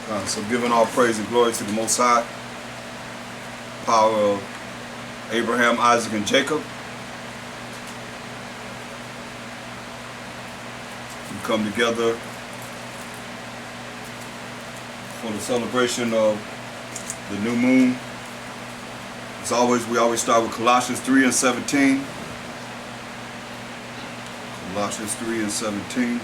So giving all praise and glory to the Most High, power of Abraham, Isaac, and Jacob. We come together for the celebration of the new moon. As always, we always start with Colossians 3:17. Colossians 3:17.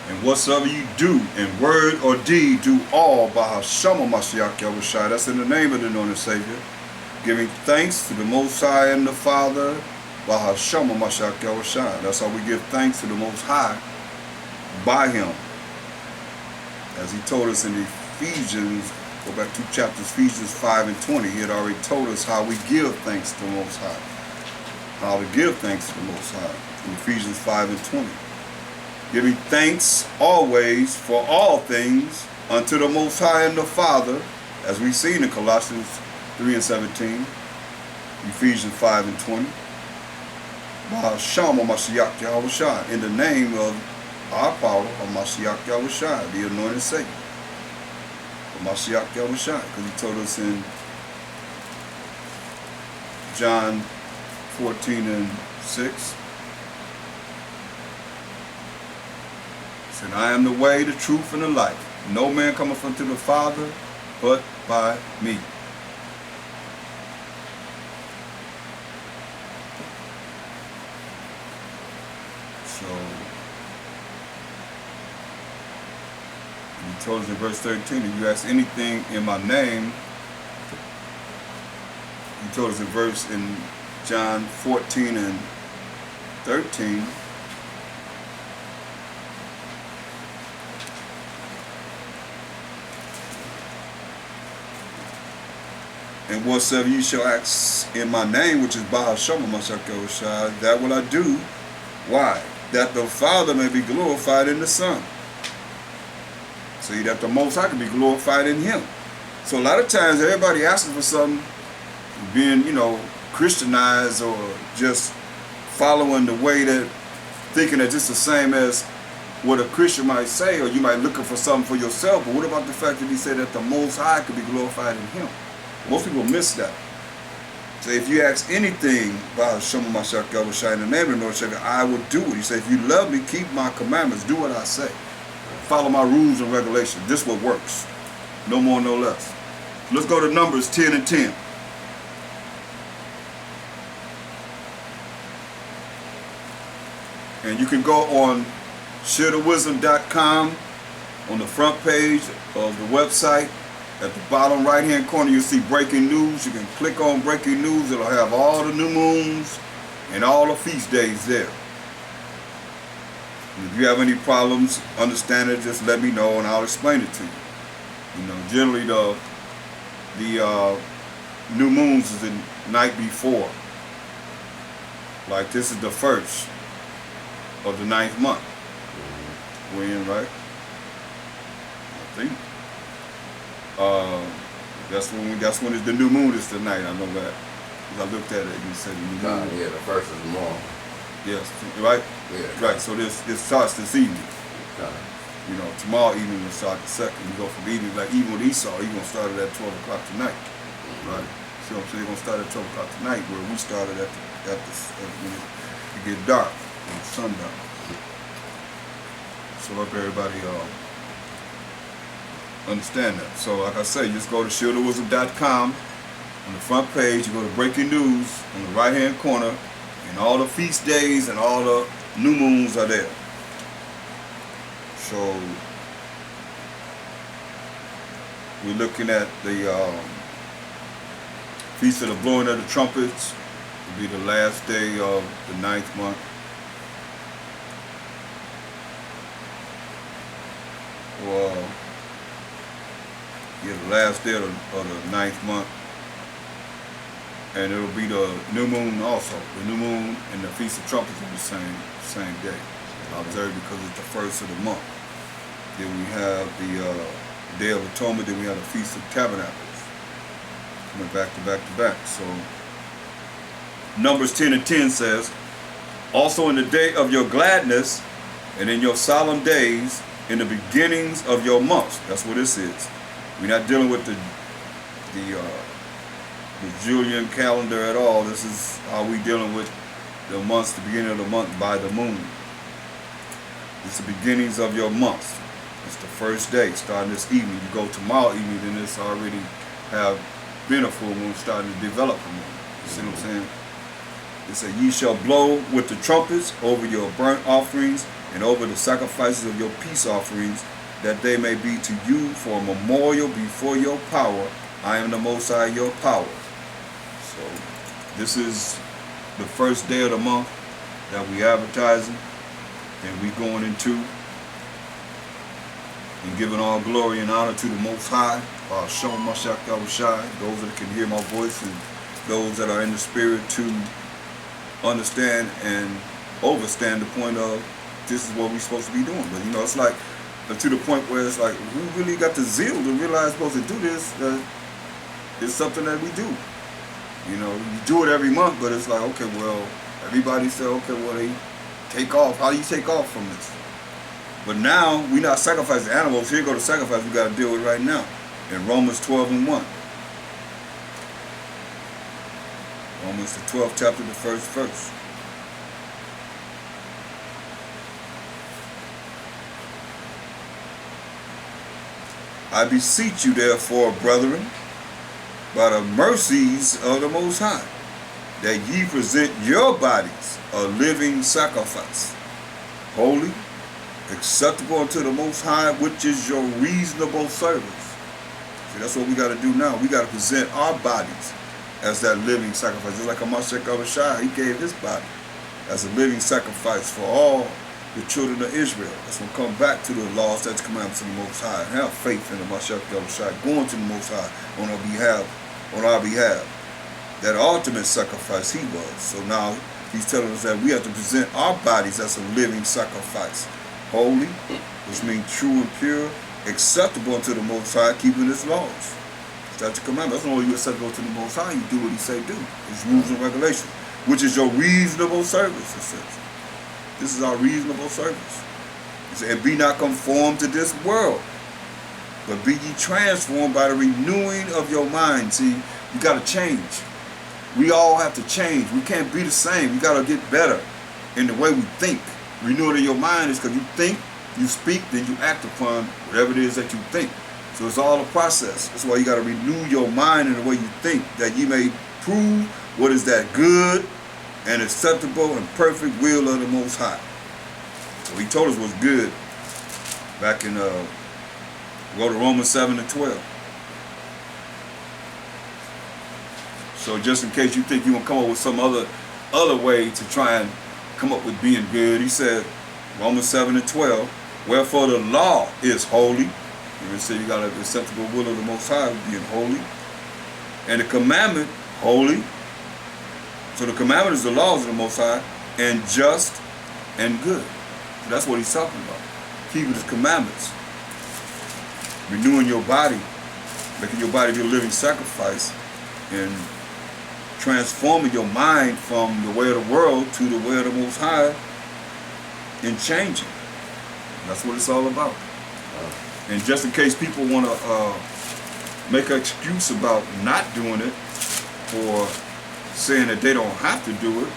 And whatsoever you do in word or deed, do all by Hashem Mashiach Yahushua. That's in the name of the anointed Savior. Giving thanks to the Most High and the Father by Hashem Mashiach Yahushua. That's how we give thanks to the Most High by Him. As He told us in Ephesians, go back 2 chapters, Ephesians 5:20. He had already told us how we give thanks to the Most High. How to give thanks to the Most High. In Ephesians 5:20. Giving thanks always for all things unto the Most High and the Father, as we see in Colossians 3:17, Ephesians 5:20. In the name of our power of Mashiach Yahushua, the anointed Savior. Mashiach Yahushua, because He told us in John 14:6. And I am the way, the truth, and the life. No man cometh unto the Father but by me. So, He told us in verse 13, if you ask anything in my name, He told us in John 14:13, and whatsoever you shall ask in my name, which is by Hashem Mashiach Yahushua, that will I do. Why? That the Father may be glorified in the Son. See, that the Most High can be glorified in Him. So a lot of times everybody asking for something, being, Christianized or just following the way that, thinking that it's the same as what a Christian might say, or you might looking for something for yourself. But what about the fact that He said that the Most High could be glorified in Him? Most people miss that. So if you ask anything by Hashem Mashiach Yahushua in the name of the Lord, I will do it. He said, if you love me, keep my commandments, do what I say. Follow my rules and regulations. This is what works. No more, no less. Let's go to Numbers 10:10. And you can go on Shieldof.com on the front page of the website. At the bottom right hand corner you'll see breaking news. You can click on breaking news. It'll have all the new moons and all the feast days there. And if you have any problems, understand it, just let me know and I'll explain it to you. Generally the new moons is the night before. Like this is the first of the 9th month. We're in, right? I think. That's when it's the new moon is tonight. I know that. Because I looked at it and it said the new moon. Yeah, the first is tomorrow. Yes, right? Yeah. Right, so it starts this evening. Tomorrow evening will start the second. You go from evening, like even with Esau, he's going to start it at 12 o'clock tonight. Right? See what I'm saying? They're going to start at 12 o'clock tonight, where we started when it get dark, when it's sundown. So hope everybody understand that. So like I say, just go to Shieldof.com. On the front page, you go to breaking news on the right hand corner, and all the feast days and all the new moons are there. So we're looking at the Feast of the Blowing of the Trumpets. It'll be the last day of the 9th month. The last day of the 9th month. And it'll be the new moon also. The new moon and the Feast of Trumpets are the same day. Observed because it's the first of the month. Then we have the Day of Atonement. Then we have the Feast of Tabernacles. Coming back to back to back. So Numbers 10:10 says, also in the day of your gladness and in your solemn days, in the beginnings of your months. That's what this is. We're not dealing with the Julian calendar at all. This is how we dealing with the months, the beginning of the month by the moon. It's the beginnings of your months. It's the first day, starting this evening. You go tomorrow evening, then it's already have been a full moon, starting to develop a moon. You see what I'm saying? It said, ye shall blow with the trumpets over your burnt offerings and over the sacrifices of your peace offerings, that they may be to you for a memorial before your power. I am the Most High, your power. So this is the first day of the month that we advertising, and we going into and giving all glory and honor to the Most High, Shalom Mashiach Yahushai, those that can hear my voice and those that are in the spirit to understand and overstand the point of this is what we're supposed to be doing. But you know, it's like to the point where it's like, who really got the zeal to realize we're supposed to do this? It's something that we do. You know, you do it every month, but it's like, okay, well, everybody said, okay, well, they take off. How do you take off from this? But now, we're not sacrificing animals. Here go the sacrifice we got to deal with right now. In Romans 12:1. Romans the 12th chapter, the first verse. I beseech you, therefore, brethren, by the mercies of the Most High, that ye present your bodies a living sacrifice, holy, acceptable unto the Most High, which is your reasonable service. See, that's what we got to do now. We got to present our bodies as that living sacrifice. Just like Mashiach Yahushua, he gave his body as a living sacrifice for all the children of Israel. That's going to come back to the laws, that's commandments of the Most High, and have faith in the Mashiach Yahushua, going to the Most High on our behalf. That ultimate sacrifice he was. So now he's telling us that we have to present our bodies as a living sacrifice, holy, which means true and pure, acceptable unto the Most High, keeping his laws. That's the commandment. That's the only way you acceptable to the Most High. You do what he say do. His rules and regulations, which is your reasonable service, it says. This is our reasonable service. It said, be not conformed to this world, but be ye transformed by the renewing of your mind. See, you got to change. We all have to change. We can't be the same. We got to get better in the way we think. Renewing of your mind is because you think, you speak, then you act upon whatever it is that you think. So it's all a process. That's why you got to renew your mind in the way you think, that you may prove what is that good and acceptable and perfect will of the Most High. So he told us what's good back in, go to Romans 7:12. So just in case you think you're going to come up with some other way to try and come up with being good, he said, Romans 7:12, wherefore the law is holy. You say you got an acceptable will of the Most High, being holy. And the commandment, holy. So the commandment is the laws of the Most High, and just and good. So that's what he's talking about. Keeping his commandments. Renewing your body, making your body be a living sacrifice, and transforming your mind from the way of the world to the way of the Most High, and changing. That's what it's all about. And just in case people want to make an excuse about not doing it, or saying that they don't have to do it,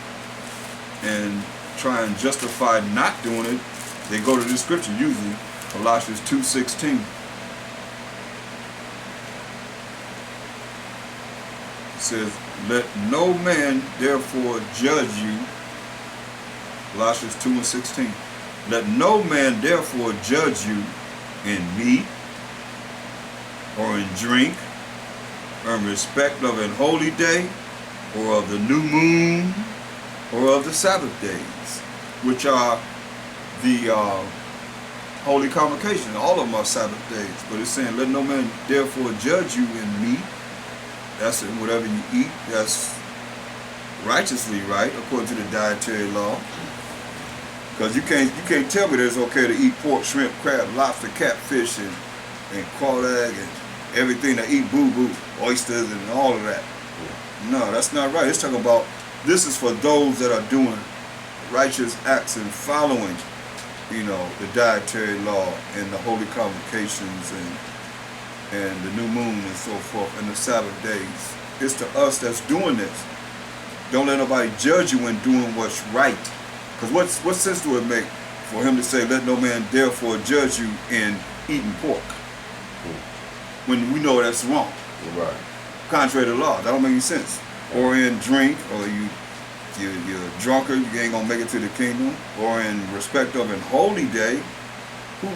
and try and justify not doing it, they go to this scripture usually, Colossians 2:16. It says, let no man therefore judge you, Colossians 2:16. Let no man therefore judge you in meat, or in drink, or in respect of an holy day, or of the new moon, or of the Sabbath days, which are the holy convocation. All of them are Sabbath days. But it's saying, let no man therefore judge you in meat. That's in whatever you eat. That's righteously right, according to the dietary law. Because you can't tell me that it's okay to eat pork, shrimp, crab, lobster, catfish, and crawdad, and everything that eat boo-boo, oysters, and all of that. No, that's not right. It's talking about This is for those that are doing righteous acts and following, the dietary law and the holy convocations and the new moon and so forth and the Sabbath days. It's to us that's doing this. Don't let nobody judge you in doing what's right. Because what sense do it make for him to say, let no man therefore judge you in eating pork? When we know that's wrong. Right. Contrary to law. That don't make any sense. Or in drink, or you're a drunkard, you ain't gonna make it to the kingdom. Or in respect of an holy day,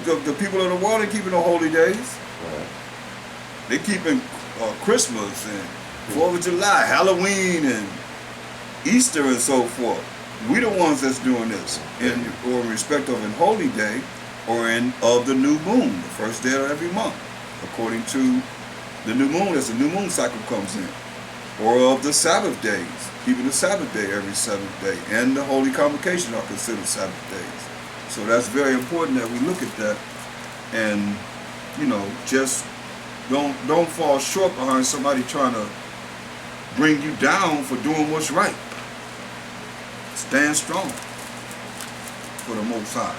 the people of the world ain't keeping no holy days. Right. They keeping Christmas and 4th of July, Halloween and Easter and so forth. We the ones that's doing this, or in respect of an holy day, or of the new moon, the first day of every month, according to the new moon, as the new moon cycle comes in, or of the Sabbath days, keeping the Sabbath day every seventh day, and the holy convocation are considered Sabbath days. So that's very important that we look at that, and just don't fall short behind somebody trying to bring you down for doing what's right. Stand strong for the Most High.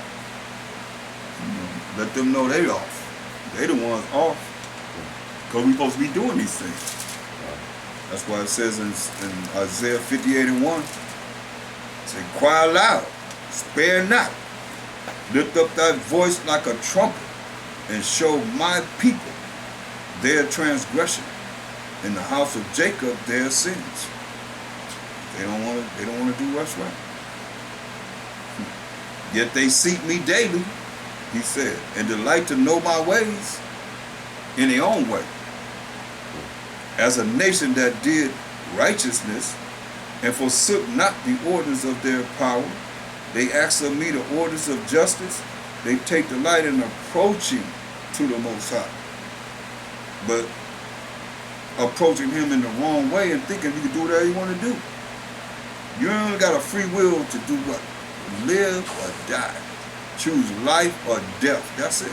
Let them know they off. They the ones off. Because we supposed to be doing these things. That's why it says in Isaiah 58:1, it says, cry aloud, spare not. Lift up thy voice like a trumpet, and show my people their transgression, in the house of Jacob their sins. They don't want to do what's right. Yet they seek me daily, he said, and delight to know my ways in their own way. As a nation that did righteousness and forsook not the orders of their power, they ask of me the orders of justice. They take delight in approaching to the Most High. But approaching him in the wrong way and thinking you can do whatever you want to do. You only got a free will to do what? Live or die. Choose life or death. That's it.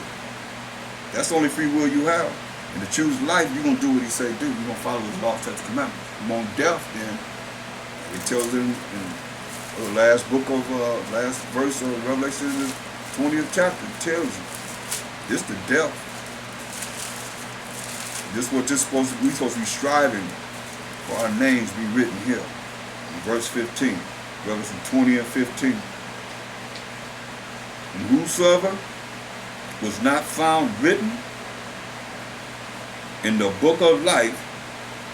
That's the only free will you have. And to choose life, you're going to do what he say do. You're going to follow his law, statutes, commandments. You want death, then it tells in the last verse of Revelation, in the 20th chapter, it tells you. This the death. This is what we're supposed to be striving for our names to be written here. In verse 15, Revelation 20 and 15. And whosoever was not found written in the book of life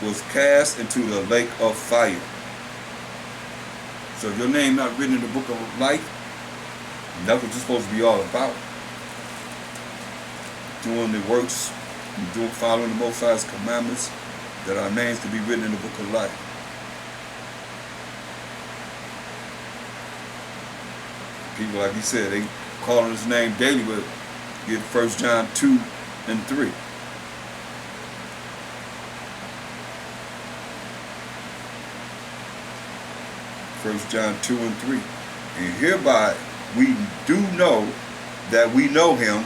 was cast into the lake of fire. So if your name not written in the book of life, that's what you're supposed to be all about. Doing the works, following the Most High's commandments, that our names can be written in the book of life. People, like he said, they calling his name daily, but get 1 John 2 and 3. First John 2 and 3. And hereby we do know that we know him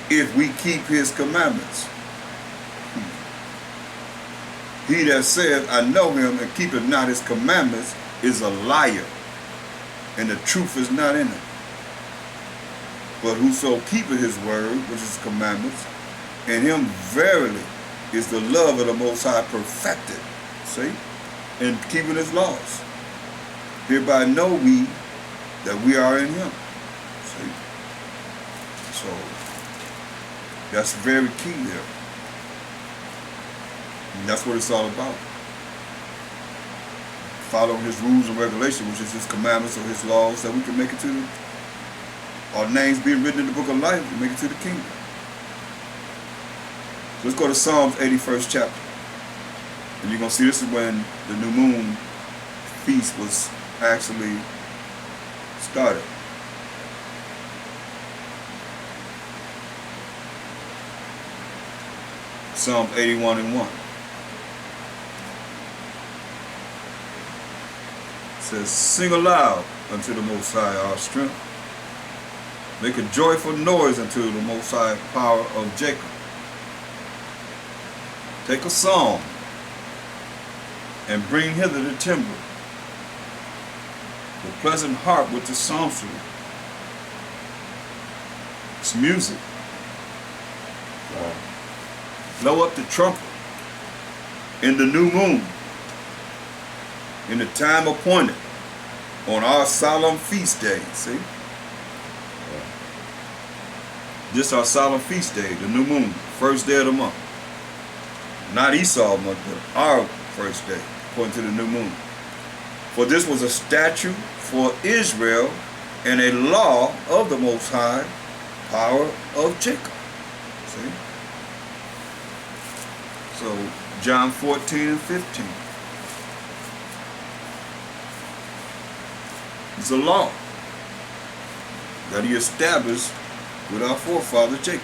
if we keep his commandments. He that saith, I know him, and keepeth not his commandments, is a liar, and the truth is not in him. But whoso keepeth his word, which is his commandments, in him verily is the love of the Most High perfected. See? In keeping his laws. Hereby know we that we are in him. See? So, that's very key there. And that's what it's all about. Follow his rules and regulations, which is his commandments or his laws, that we can make it to our names being written in the book of life, we make it to the kingdom. So let's go to Psalms 81st chapter. And you're going to see this is when the new moon feast was actually started. Psalm 81 and 1. It says, sing aloud unto the Most High our strength. Make a joyful noise unto the Most High power of Jacob. Take a psalm and bring hither the timbrel. The pleasant harp with the psaltery. It's music. Blow up the trumpet in the new moon, in the time appointed, on our solemn feast day. See? This our solemn feast day, the new moon, first day of the month. Not Esau month, but our first day, according to the new moon. For this was a statute for Israel and a law of the Most High, power of Jacob. See? So, John 14 and 15. It's a law that he established with our forefather Jacob.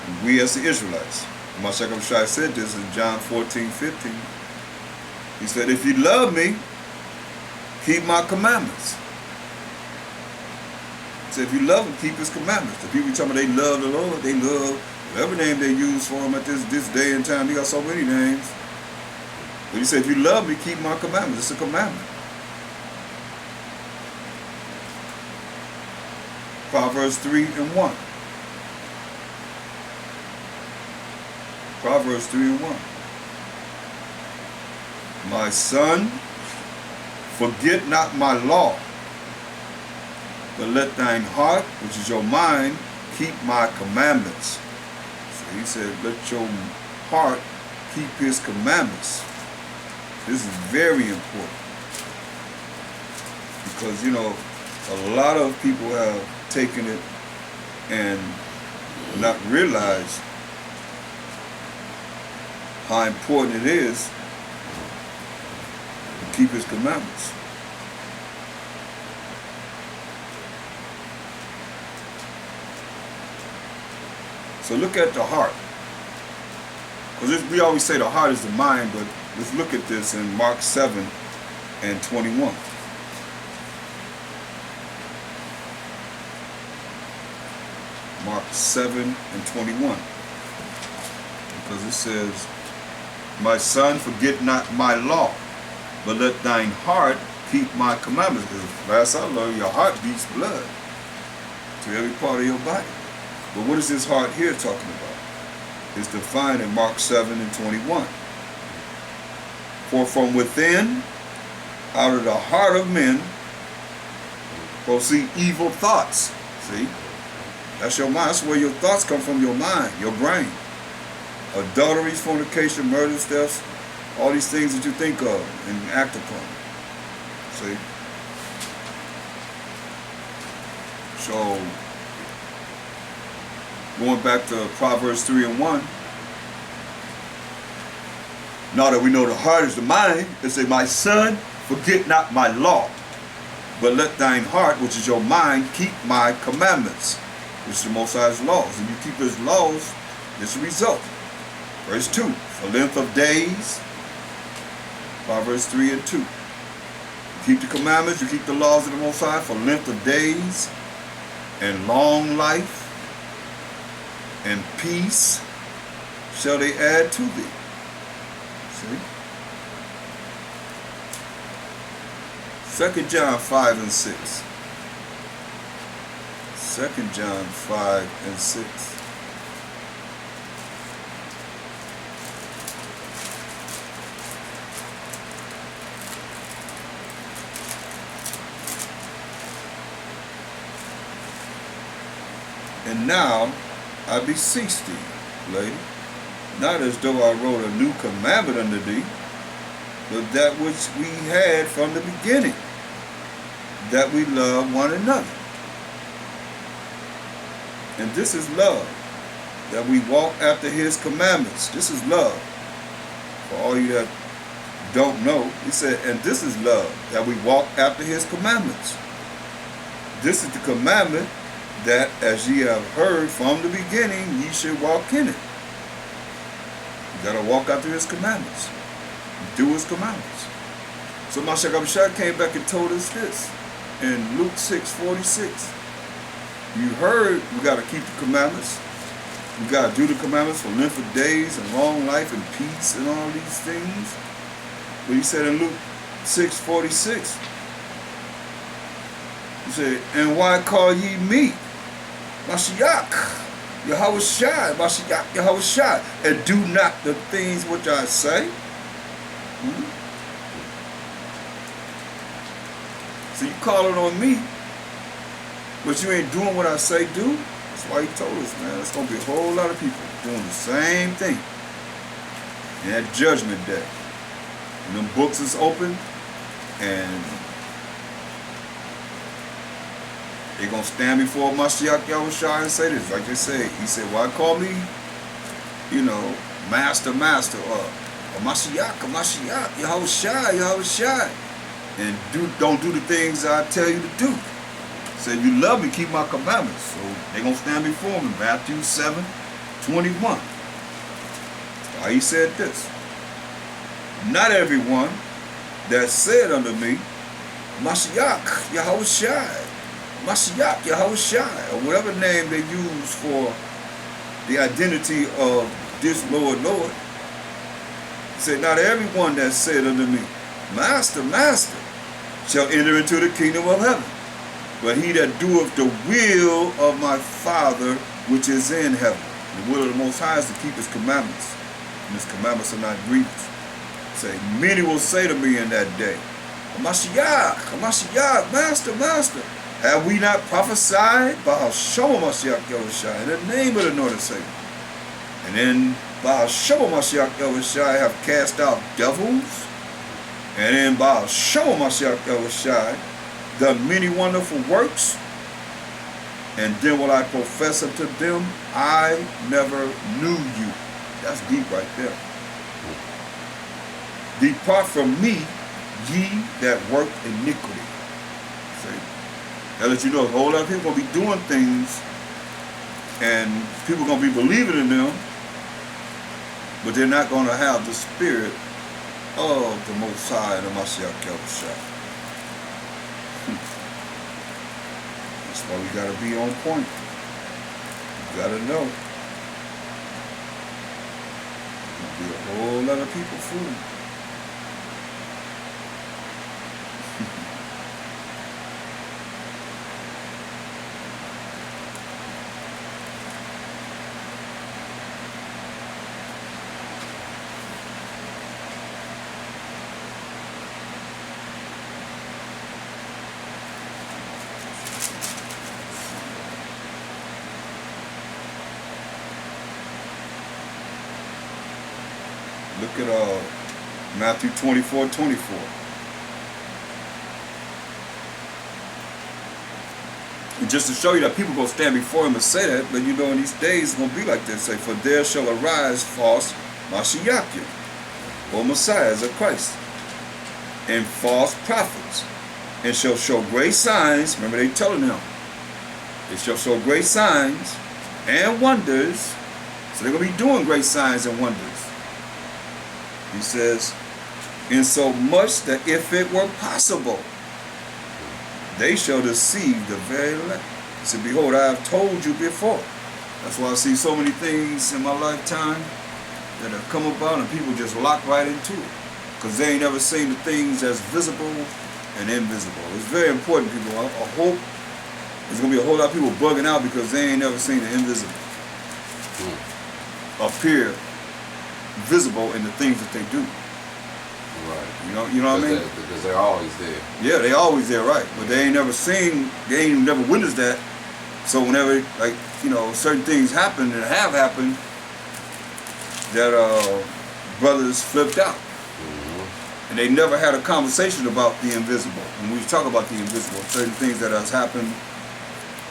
And we as the Israelites. Mashiach Shai said this in John 14, 15. He said, if you love me, keep my commandments. He said, if you love him, keep his commandments. The people talking about they love the Lord, they love whatever name they use for him at this day and time. He got so many names. But he said, if you love me, keep my commandments. It's a commandment. Proverbs 3 and 1. Proverbs 3 and 1. My son, forget not my law, but let thine heart, which is your mind, keep my commandments. So he said, let your heart keep his commandments. This is very important. Because, you know, a lot of people have taken it and not realized how important it is to keep his commandments. So look at the heart. Because we always say the heart is the mind, but let's look at this in Mark 7 and 21. Mark 7 and 21. Because it says, my son, forget not my law, but let thine heart keep my commandments. Because last I learned, your heart beats blood to every part of your body. But what is this heart here talking about? It's defined in Mark 7 and 21. For from within, out of the heart of men, proceed evil thoughts. See? That's your mind. That's where your thoughts come from, your mind, your brain. Adultery, fornication, murder, thefts, all these things that you think of and act upon. See? So, going back to Proverbs 3 and 1, now that we know the heart is the mind, it says, my son, forget not my law, but let thine heart, which is your mind, keep my commandments, which is the Most High's laws. And you keep his laws, this is the result. Verse 2, for length of days, Proverbs 3 and 2. You keep the commandments, you keep the laws of the Most High for length of days, and long life, and peace shall they add to thee. See? 2 John 5 and 6. 2 John 5 and 6. And now I beseech thee, lady, not as though I wrote a new commandment unto thee, but that which we had from the beginning, that we love one another. And this is love, that we walk after his commandments. This is love. For all you that don't know, he said, and this is love, that we walk after his commandments. This is the commandment, that as ye have heard from the beginning, ye should walk in it. You got to walk after his commandments. Do his commandments. So Mashiach Abishai came back and told us this in Luke 6:46. You heard we got to keep the commandments. We got to do the commandments for length of days and long life and peace and all these things. But he said in Luke 6:46. He said, and why call ye me Mashiach, Yahushua, Mashiach, Yahushua, and do not the things which I say? So you calling on me, but you ain't doing what I say do? That's why he told us, man, there's going to be a whole lot of people doing the same thing in that judgment day. And them books is open, and they're going to stand before Mashiach Yahushua and say this. Like they say, he said, why call me, master, or Mashiach, Yahushua, Yahushua, and don't do the things I tell you to do. Say, if you love me, keep my commandments. So they're going to stand before him in Matthew 7:21. Why he said this. Not everyone that said unto me, Mashiach, Yahushua, Mashiach, Yahushua, or whatever name they use for the identity of this Lord. He said, not everyone that said unto me, Master, Master, shall enter into the kingdom of heaven, but he that doeth the will of my Father which is in heaven. The will of the Most High is to keep his commandments, and his commandments are not grievous. Say, many will say to me in that day, Mashiach, Master, Master, have we not prophesied by Shema Mashiach Yahushua in the name of the Lord and Savior? And then by Shema Mashiach Yahushua have cast out devils, and then by Shema Mashiach Yahushua done many wonderful works, and then will I profess unto them, I never knew you. That's deep right there. Depart from me, ye that work iniquity. See? That lets you know a whole lot of people going to be doing things, and people are going to be believing in them, but they're not going to have the spirit of the Most High and the Mashiach Yahushua. That's why we got to be on point. You got to know. There's going to be a whole lot of people fooling. Look at Matthew 24:24. And just to show you that people going to stand before him and say that, but in these days it's going to be like this. Say, for there shall arise false Mashiachim, or Messiahs of Christ, and false prophets, and shall show great signs. Remember they telling them, they shall show great signs and wonders. So they're going to be doing great signs and wonders. He says, in so much that if it were possible, they shall deceive the very elect. He said, behold, I have told you before. That's why I see so many things in my lifetime that have come about and people just lock right into it. Because they ain't never seen the things that's visible and invisible. It's very important, people. I hope there's going to be a whole lot of people bugging out because they ain't never seen the invisible appear visible in the things that they do. Right. You know what I mean? Because they're always there. Yeah, they always there, right? But they ain't never seen, they ain't never witnessed that. So whenever, certain things happen and have happened, that brothers flipped out. And they never had a conversation about the invisible. When we talk about the invisible, certain things that has happened,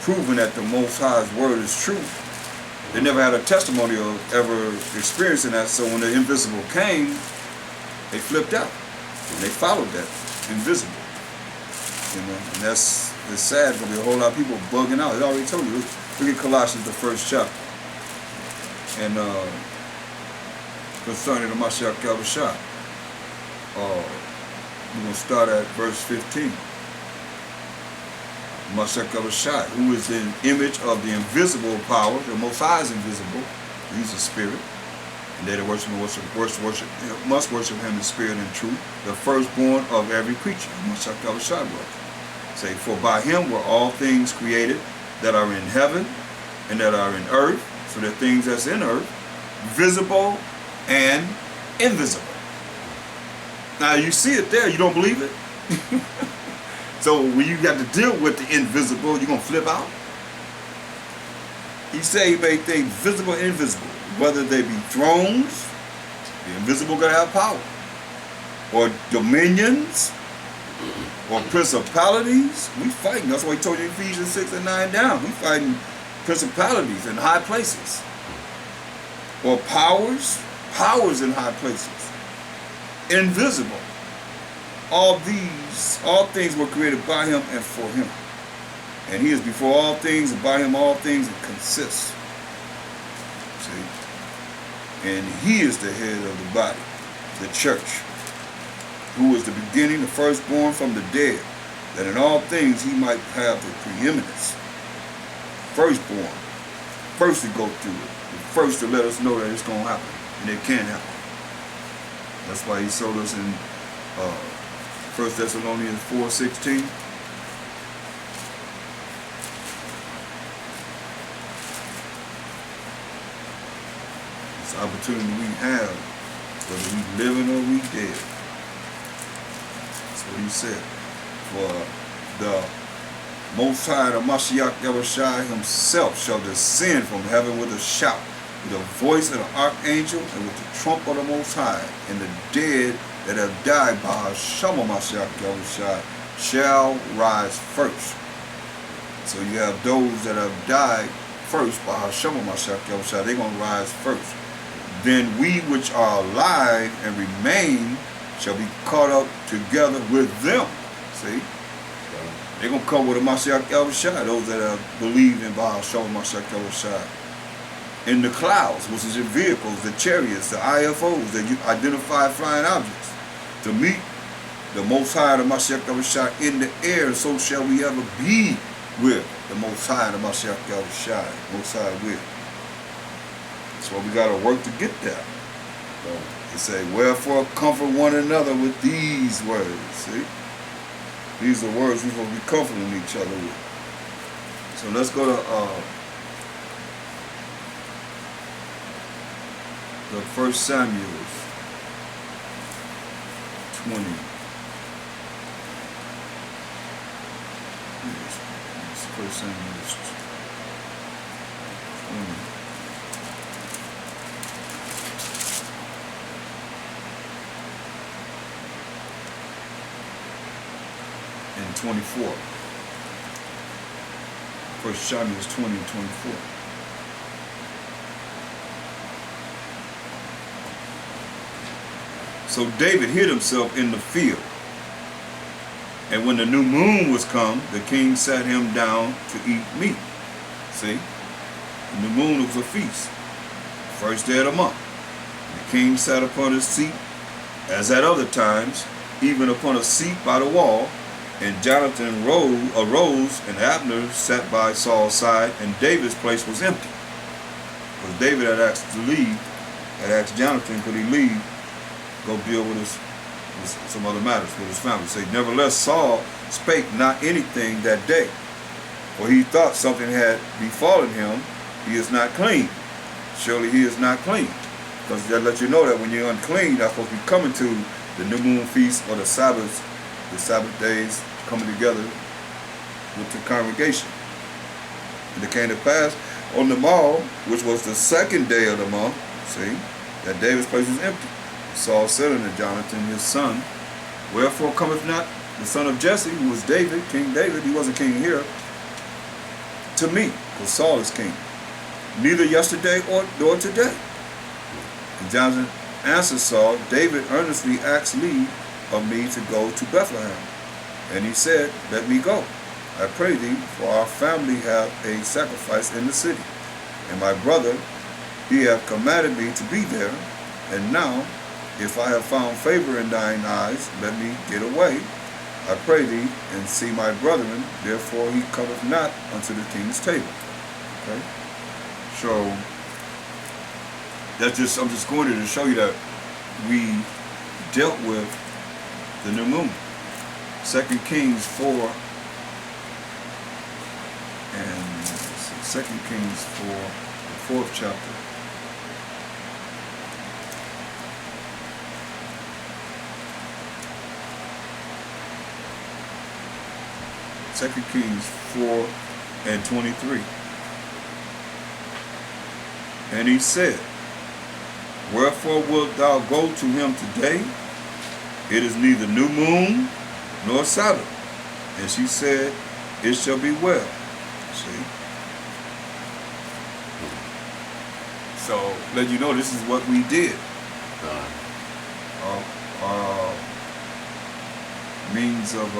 proving that the Most High's word is true. They never had a testimony of ever experiencing that. So when the invisible came, they flipped out. And they followed that invisible. And it's sad. There'll be a whole lot of people bugging out. It already told you. Look at Colossians, the 1st chapter. And concerning the Mashiach Yahushua. We're going to start at verse 15. Mashiach Yahushua, who is the image of the invisible power. The Most High is invisible. He's a spirit. And they that must worship him in spirit and truth, the firstborn of every creature. Say, for by him were all things created that are in heaven and that are in earth, so the things that's in earth, visible and invisible. Now you see it there, you don't believe it? So when you got to deal with the invisible, you're going to flip out? He said he made things visible and invisible, whether they be thrones, the invisible going to have power, or dominions, or principalities. We fighting. That's why he told you in Ephesians 6 and 9 down. We fighting principalities in high places, or powers in high places, invisible. All things were created by him and for him. And he is before all things, and by him all things consist. See? And he is the head of the body, the church, who is the beginning, the firstborn from the dead, that in all things he might have the preeminence. Firstborn. First to go through it. First to let us know that it's going to happen. And it can happen. That's why he showed us in 1 Thessalonians 4:16. This opportunity we have, whether we living or we dead. That's what he said. For the Most High, the Mashiach Yahushua himself shall descend from heaven with a shout, with the voice of the archangel, and with the trump of the Most High, and the dead that have died by Hashem Mashiach Yahushua shall rise first. So you have those that have died first by Hashem Mashiach Yahushua, they're going to rise first. Then we which are alive and remain shall be caught up together with them. See? They're going to come with a Mashiach Yahushua, those that have believed in Hashem Mashiach Yahushua. In the clouds, which is your vehicles, the chariots, the IFOs, that you identify flying objects, to meet the Most High, the Mashiach Yahushua in the air, so shall we ever be with the Most High, the Mashiach Yahushua, Most High with. That's why we got to work to get there. So they say, wherefore comfort one another with these words. See? These are words we're supposed to be comforting each other with. So let's go to the 1 Samuel 20. It's 1 Samuel 20. And 24. 1 Samuel 20 and 24. So David hid himself in the field. And when the new moon was come, the king sat him down to eat meat. See? The new moon was a feast. First day of the month. The king sat upon his seat, as at other times, even upon a seat by the wall. And Jonathan arose, and Abner sat by Saul's side, and David's place was empty. Because David had asked to leave, had asked Jonathan, could he leave, go deal with his some other matters with his family. Say, nevertheless, Saul spake not anything that day, for he thought something had befallen him. He is not clean. Surely he is not clean. Because that lets you know that when you're unclean, you're not supposed to be coming to the new moon feast or the Sabbath days, coming together with the congregation. And it came to pass on the morrow, which was the second day of the month, see, that David's place was empty. Saul said unto Jonathan his son, wherefore cometh not the son of Jesse, who was David, King David, he wasn't king here, to me, because Saul is king, neither yesterday nor today. And Jonathan answered Saul, David earnestly asked leave of me to go to Bethlehem. And he said, let me go, I pray thee, for our family have a sacrifice in the city. And my brother, he hath commanded me to be there. And now, if I have found favor in thine eyes, let me get away, I pray thee, and see my brethren. Therefore he cometh not unto the king's table. Okay? So, I'm just going to show you that we dealt with the new moon. 2 Kings 4 and 2 Kings 4, the 4th chapter. Second Kings 4 and 23. And he said, wherefore wilt thou go to him today? It is neither new moon nor Sabbath. And she said, it shall be well. See? So, let you know this is what we did. Means of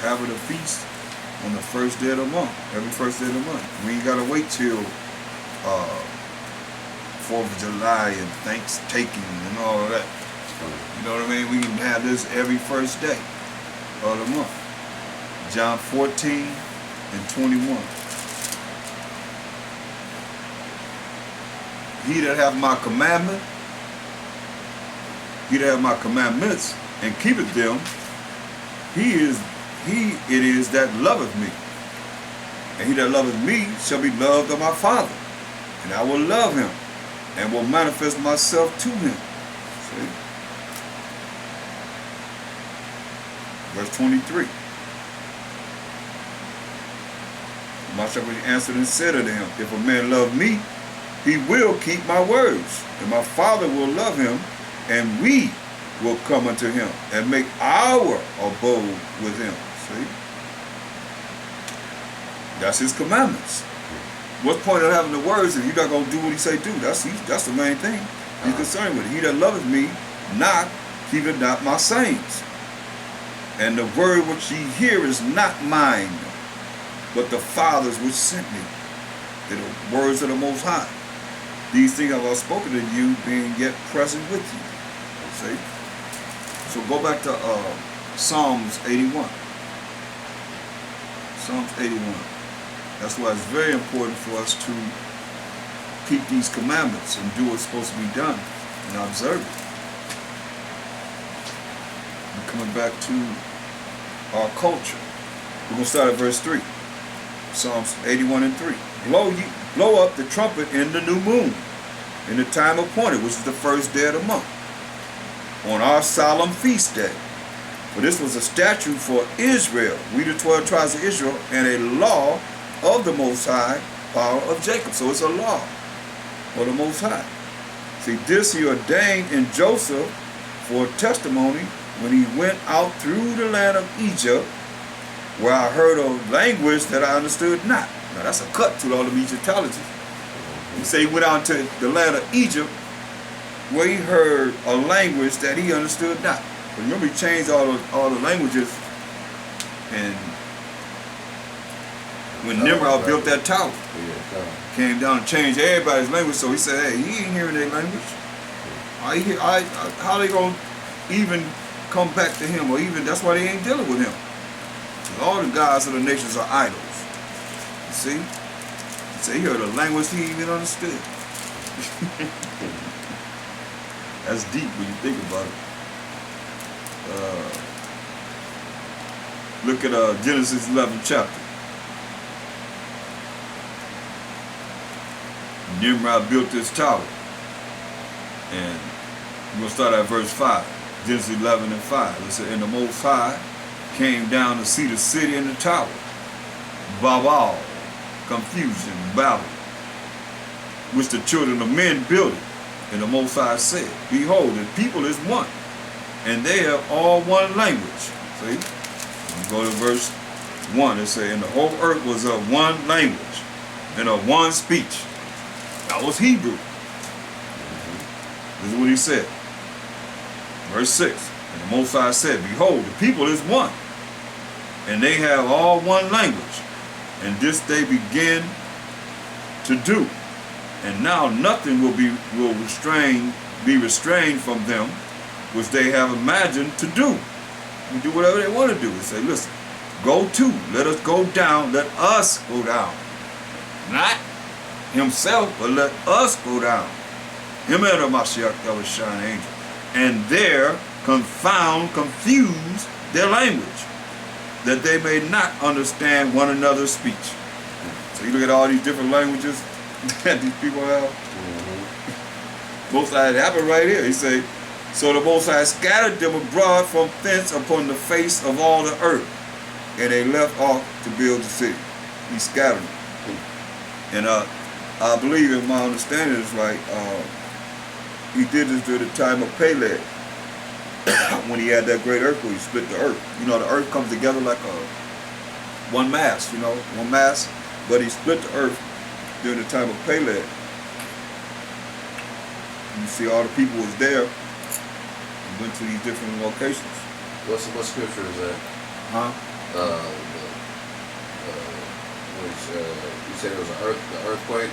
having a feast on the first day of the month, every first day of the month. We ain't gotta wait till 4th of July and Thanksgiving and all of that. You know what I mean? We can have this every first day of the month. John 14 and 21. He that hath my commandment, he that hath my commandments and keepeth them, it is that loveth me. And he that loveth me shall be loved of my Father. And I will love him and will manifest myself to him. See? Verse 23. My shepherd answered and said unto him, if a man love me, he will keep my words, and my Father will love him, and we will come unto him and make our abode with him. See? That's his commandments. What's the point of having the words if you're not going to do what he say do? That's the main thing he's concerned with. He that loveth me not, keepeth not my sayings. And the word which ye hear is not mine, but the Father's which sent me. They're the words of the Most High. These things have I spoken to you, being yet present with you. See? So go back to Psalms 81. Psalms 81. That's why it's very important for us to keep these commandments and do what's supposed to be done and observe it. And coming back to our culture, we're going to start at verse 3. Psalms 81 and 3. Blow up the trumpet in the new moon, in the time appointed, which is the first day of the month, on our solemn feast day. For this was a statute for Israel, we the 12 tribes of Israel, and a law of the Most High, power of Jacob. So it's a law of the Most High. See, this he ordained in Joseph for testimony when he went out through the land of Egypt, where I heard a language that I understood not. Now that's a cut to all the Egyptology. He said he went out to the land of Egypt, where he heard a language that he understood not. But remember, he changed all the languages, and when Nimrod built that tower, came down and changed everybody's language. So he said, hey, he ain't hearing their language. How they gonna even come back to him? Or even that's why they ain't dealing with him. All the gods of the nations are idols. You see? He said he heard a language he even understood. That's deep when you think about it. Look at Genesis 11 chapter. Nimrod built this tower. And we're going to start at verse 5. Genesis 11 and 5. It said, and the Most High came down to see the city and the tower. Babel, confusion, Babel, which the children of men builded. And the Most High said, behold, the people is one, and they have all one language. See? You go to verse 1. It says, and the whole earth was of one language and of one speech. That was Hebrew. This is what he said. Verse 6. And the Most High said, behold, the people is one, and they have all one language, and this they begin to do. And now nothing will be restrained from them, which they have imagined to do. They do whatever they want to do. They say, listen, go to, let us go down, let us go down. Not himself, but let us go down. Him and the Mashiach that was shining angel. And there confuse their language, that they may not understand one another's speech. So you look at all these different languages that these people have. Most High, it happened right here. He say, so the Most High scattered them abroad from thence upon the face of all the earth, and they left off to build the city. He scattered them. And I believe, in my understanding, is like he did this during the time of Peleg, when he had that great earthquake. He split the earth. You know, the earth comes together like one mass. You know, one mass. But he split the earth during the time of Peleg. You see, all the people was there. And went to these different locations. What scripture is that? Huh? Which you said it was the earthquake.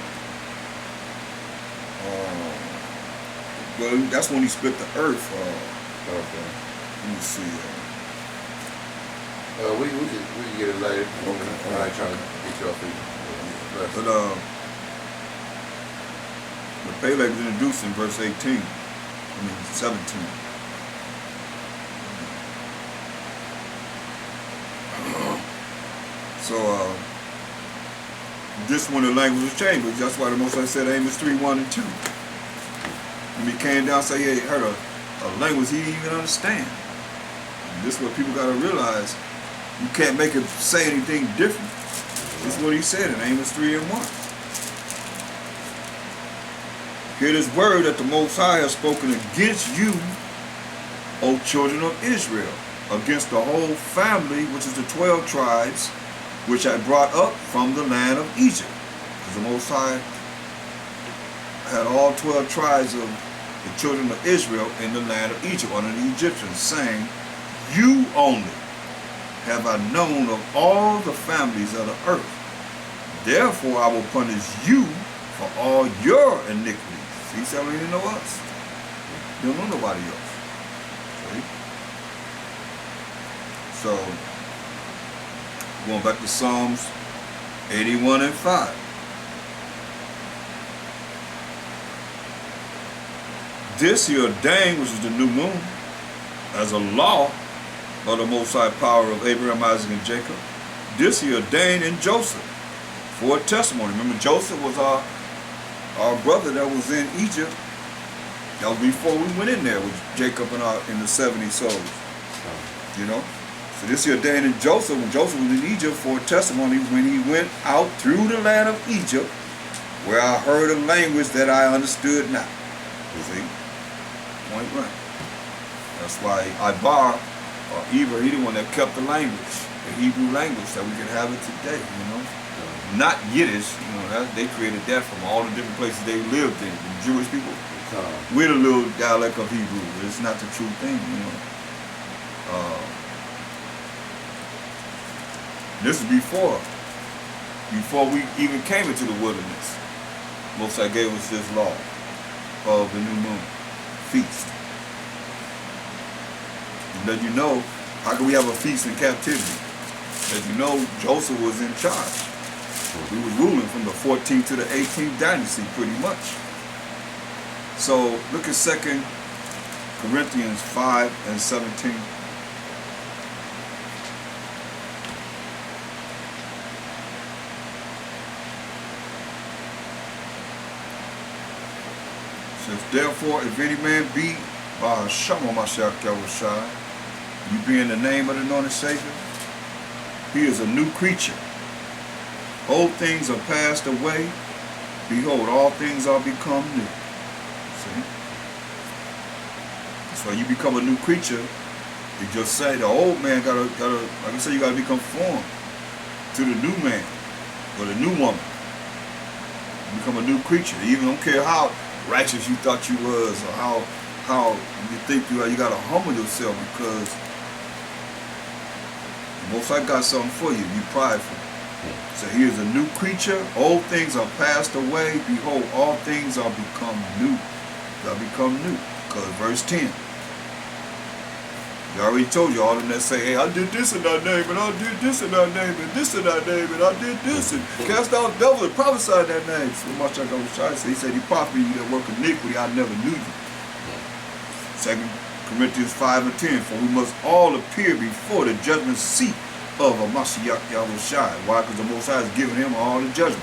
Well, that's when he split the earth. Okay. Let me see. We can get it later. Okay. I'm not trying to get you off the. But the Peleg was introduced in verse 18. 17. So this when the language was changed, but that's why the Most High said Amos 3:1 and 2. When he came down and said he had heard a language he didn't even understand. And this is what people got to realize. You can't make it say anything different. This is what he said in Amos 3:1. Hear this word that the Most High has spoken against you, O children of Israel, against the whole family, which is the 12 tribes, which I brought up from the land of Egypt. Because the Most High had all 12 tribes of the children of Israel in the land of Egypt under the Egyptians, saying, you only have I known of all the families of the earth. Therefore I will punish you for all your iniquities. He said, we didn't know us. You don't know nobody else. See? So, going back to Psalms 81 and 5. This he ordained, which is the new moon, as a law of the Most High power of Abraham, Isaac, and Jacob. This he ordained in Joseph for a testimony. Remember, Joseph was our brother that was in Egypt. That was before we went in there with Jacob and the 70 souls. You know? So this he ordained in Joseph, when Joseph was in Egypt, for a testimony when he went out through the land of Egypt, where I heard a language that I understood not. You see? Point blank. That's why Ibar, or Eber, he the one that kept the language, the Hebrew language, that we can have it today, you know? Not Yiddish, you know, they created that from all the different places they lived in. The Jewish people, we're the little dialect of Hebrew, but it's not the true thing, you know. This is before we even came into the wilderness. Most High gave us this law of the new moon feast. And let you know, how can we have a feast in captivity? As you know, Joseph was in charge. We was ruling from the 14th to the 18th dynasty, pretty much. So look at 2 Corinthians 5 and 17. It says, therefore, if any man be by Shama Mashiach Yahushua, you be in the name of the anointed Savior, he is a new creature. Old things are passed away. Behold, all things are become new. See? So you become a new creature. You just say the old man gotta like I said, you gotta be conformed to the new man or the new woman. You become a new creature. You even don't care how righteous you thought you was or how you think you are. You gotta humble yourself, because the Most High got something for you. You prideful. So here's a new creature. Old things are passed away. Behold, all things are become new. They become new. Because verse 10. He already told you all of them that say, hey, I did this in thy name, and I did this in thy name, and this in thy name, and I did this, and cast out devils and prophesied in that name. So much like I was trying to say, he said, depart from you that work iniquity, I never knew you. 2 Corinthians 5 and 10, for we must all appear before the judgment seat of a Mashiach Yahushai. Why? Because the Most High is giving him all the judgment.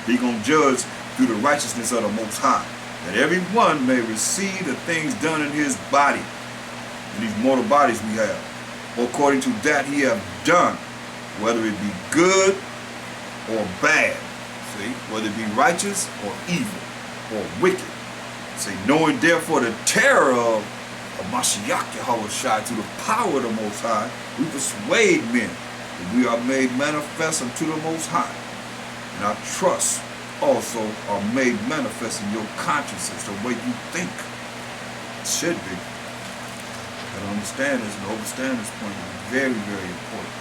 He's going to judge through the righteousness of the Most High, that everyone may receive the things done in his body, in these mortal bodies we have, according to that he have done, whether it be good or bad. See, whether it be righteous or evil or wicked. See, knowing therefore the terror of Mashiach Yahushai, through the power of the Most High, we persuade men that we are made manifest unto the Most High. And our trust also are made manifest in your consciences, the way you think. It should be. But understand this, and understand this point is very, very important.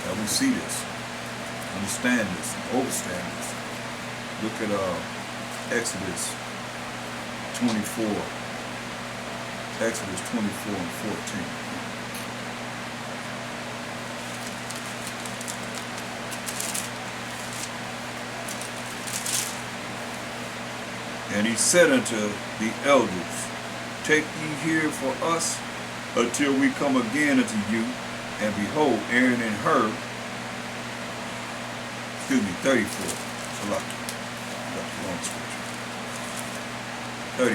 That we see this, understand this, and understand this. Look at Exodus 24. Exodus 24 and 14. And he said unto the elders, take ye here for us until we come again unto you. And behold, Aaron and Hur, 34. Salaki. That's the wrong scripture. 34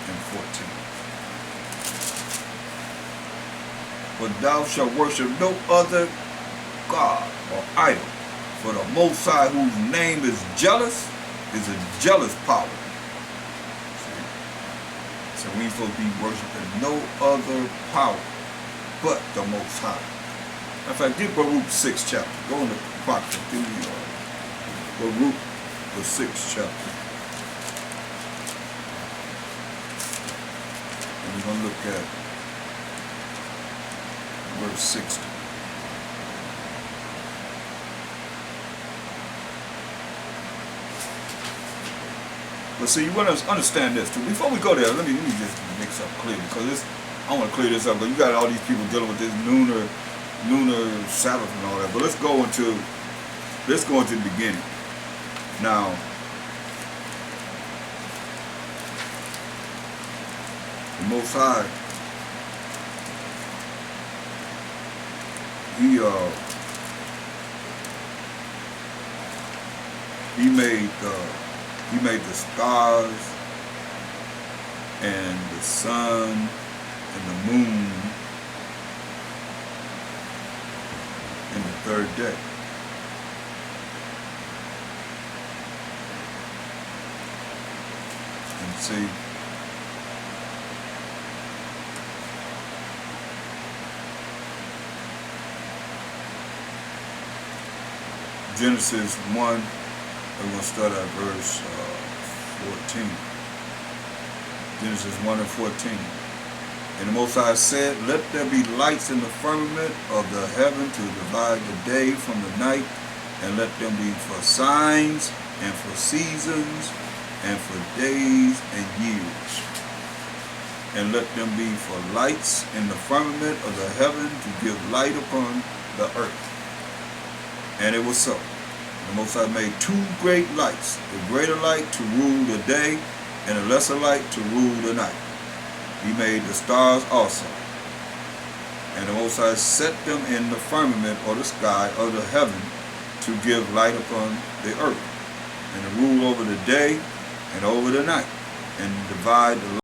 and 14. But thou shalt worship no other God or idol. For the Most High, whose name is jealous, is a jealous power. See? So we ain't supposed to be worshiping no other power but the Most High. In fact, get Baruch 6th chapter. Go in the Apocrypha, Baruch the 6th chapter. And we're going to look at verse 60. But see, you want to understand this too. Before we go there, let me just make something clear, because this, I want to clear this up. But you got all these people dealing with this lunar Sabbath and all that. But let's go into the beginning. Now, the Most High, He made the stars and the sun and the moon in the third day. And see, Genesis 1, we're going to start at verse 14. Genesis 1 and 14. And the Most High said, let there be lights in the firmament of the heaven to divide the day from the night, and let them be for signs and for seasons and for days and years. And let them be for lights in the firmament of the heaven to give light upon the earth. And it was so. The Most High made two great lights, the greater light to rule the day, and a lesser light to rule the night. He made the stars also. And the Most High set them in the firmament or the sky of the heaven to give light upon the earth, and to rule over the day and over the night, and divide the